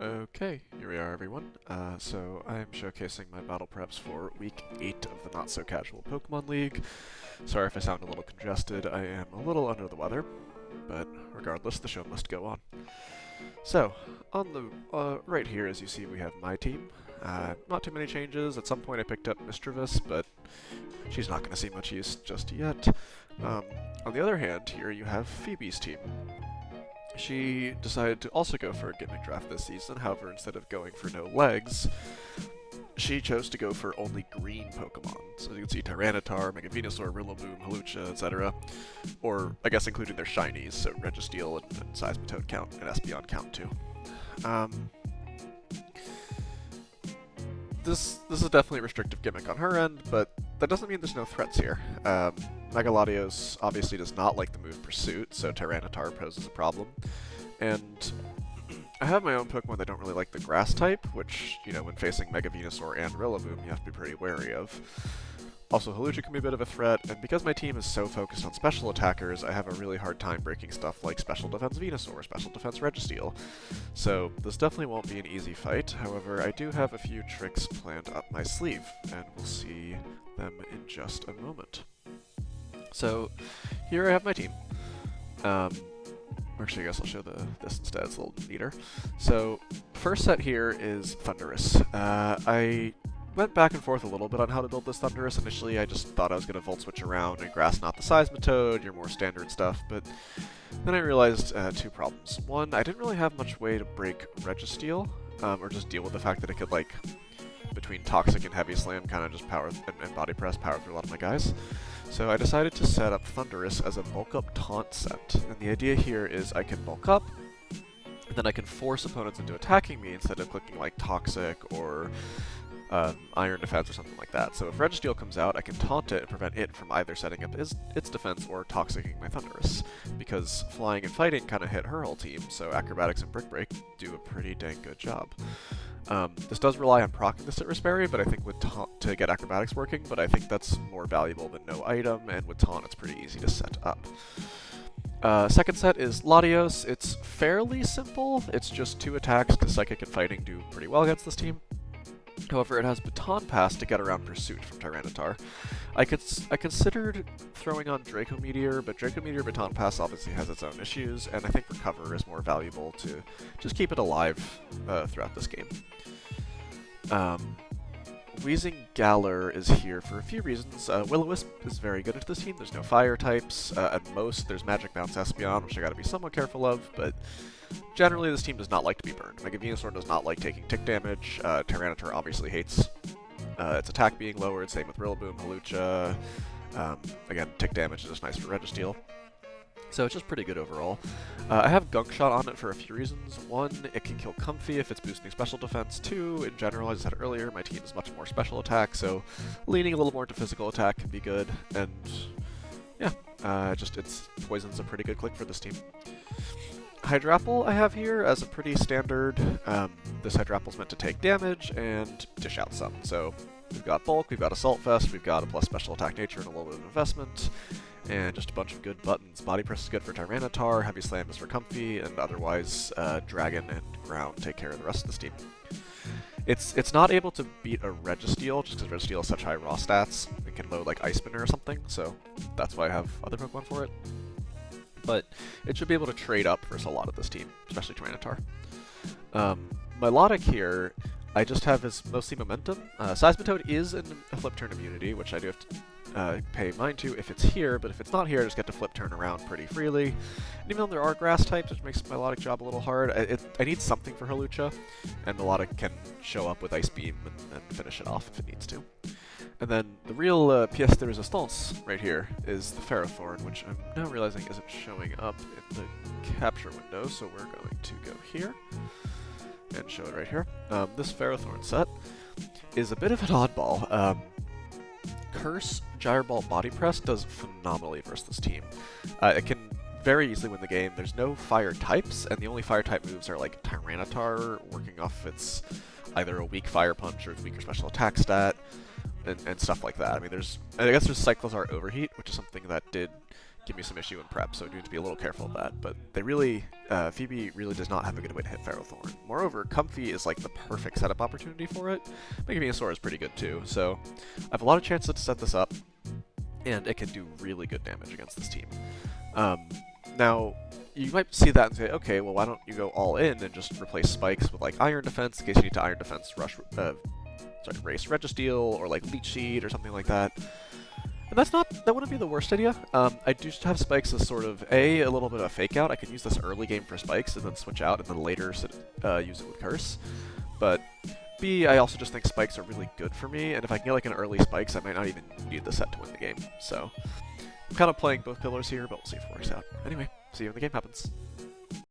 Okay, here we are everyone. So I'm showcasing my battle preps for week 8 of the Not So Casual Pokemon League. Sorry if I sound a little congested, I am a little under the weather, but regardless, the show must go on. So, on the right here, as you see, we have my team. Not too many changes. At some point I picked up Mischievous, but she's not going to see much use just yet. On the other hand, here you have Phoebe's team. She decided to also go for a gimmick draft this season, however, instead of going for no legs, she chose to go for only green Pokemon. So you can see Tyranitar, Mega Venusaur, Rillaboom, Hawlucha, etc. Or, I guess, including their shinies, so Registeel and Seismitoad count, and Espeon count too. This is definitely a restrictive gimmick on her end, but that doesn't mean there's no threats here. Megaladios obviously does not like the move Pursuit, so Tyranitar poses a problem. And I have my own Pokemon that don't really like the Grass type, which, you know, when facing Mega Venusaur and Rillaboom, you have to be pretty wary of. Also, Hawlucha can be a bit of a threat, and because my team is so focused on special attackers, I have a really hard time breaking stuff like Special Defense Venusaur, Special Defense Registeel. So this definitely won't be an easy fight, however, I do have a few tricks planned up my sleeve, and we'll see them in just a moment. So, here I have my team. Actually, I guess I'll show this instead, it's a little neater. So, first set here is Thundurus. I went back and forth a little bit on how to build this Thundurus. Initially, I just thought I was going to Volt Switch around and Grass Knot the Seismitoad, your more standard stuff, but then I realized two problems. One, I didn't really have much way to break Registeel, or just deal with the fact that it could, like, between Toxic and Heavy Slam, kind of just power and Body Press power through a lot of my guys. So I decided to set up Thundurus as a bulk up taunt set, and the idea here is I can bulk up, and then I can force opponents into attacking me instead of clicking like Toxic or Iron Defense or something like that. So if Registeel comes out, I can taunt it and prevent it from either setting up its defense or Toxicing my Thundurus, because Flying and Fighting kind of hit her whole team, so Acrobatics and Brick Break do a pretty dang good job. This does rely on proccing the Citrus Berry, but I think with Taunt to get Acrobatics working, but I think that's more valuable than no item, and with Taunt it's pretty easy to set up. Second set is Latios. It's fairly simple. It's just 2 attacks, because Psychic and Fighting do pretty well against this team. However, it has Baton Pass to get around Pursuit from Tyranitar. I considered throwing on Draco Meteor, but Draco Meteor Baton Pass obviously has its own issues, and I think Recover is more valuable to just keep it alive throughout this game. Weezing Galar is here for a few reasons. Will-O-Wisp is very good into this team. There's no fire types. At most, there's Magic Bounce Espeon, which I gotta be somewhat careful of, but generally this team does not like to be burned. Mega Venusaur does not like taking tick damage. Tyranitar obviously hates its attack being lowered, same with Rillaboom, Hawlucha. Again, tick damage is just nice for Registeel. So it's just pretty good overall. I have Gunk Shot on it for a few reasons. One, it can kill Comfy if it's boosting special defense. Two, in general, as I said earlier, my team is much more special attack, so leaning a little more into physical attack can be good. And yeah, its Poison's a pretty good click for this team. Hydrapple I have here as a pretty standard. This Hydrapple's meant to take damage and dish out some. So we've got Bulk, we've got Assault Vest, we've got a plus special attack nature and a little bit of investment, and just a bunch of good buttons. Body Press is good for Tyranitar, Heavy Slam is for Comfy, and otherwise Dragon and Ground take care of the rest of this team. It's not able to beat a Registeel, just because Registeel has such high raw stats. It can load like Ice Spinner or something, so that's why I have other Pokemon for it. But it should be able to trade up versus a lot of this team, especially Tyranitar. Milotic here, I just have as mostly Momentum. Seismitoad is in a Flip Turn immunity, which I do have to pay mind to if it's here, but if it's not here, I just get to Flip Turn around pretty freely. And even though there are Grass types, which makes Milotic job a little hard, I need something for Hawlucha, and Milotic can show up with Ice Beam and finish it off if it needs to. And then the real pièce de résistance right here is the Ferrothorn, which I'm now realizing isn't showing up in the capture window, so we're going to go here and show it right here. This Ferrothorn set is a bit of an oddball. Curse Gyre Ball Body Press does phenomenally versus this team. It can very easily win the game. There's no fire types, and the only fire type moves are like Tyranitar working off its either a weak Fire Punch or its weaker special attack stat, and stuff like that. I mean, I guess there's Cyclozar Overheat, which is something that did give me some issue in prep, so I need to be a little careful of that. But they really, Phoebe really does not have a good way to hit Ferrothorn. Moreover, Comfy is like the perfect setup opportunity for it. Megavenusaur is pretty good too, so I have a lot of chances to set this up, and it can do really good damage against this team. Now, you might see that and say, okay, well, why don't you go all in and just replace Spikes with like Iron Defense in case you need to Iron Defense race Registeel or like Leech Seed or something like that. And that wouldn't be the worst idea. I do have Spikes as sort of a little bit of a fake out. I can use this early game for Spikes and then switch out and then later use it with Curse. But B, I also just think Spikes are really good for me, and if I can get like an early Spikes, I might not even need the set to win the game. So I'm kind of playing both pillars here, but we'll see if it works out. Anyway, see you when the game happens.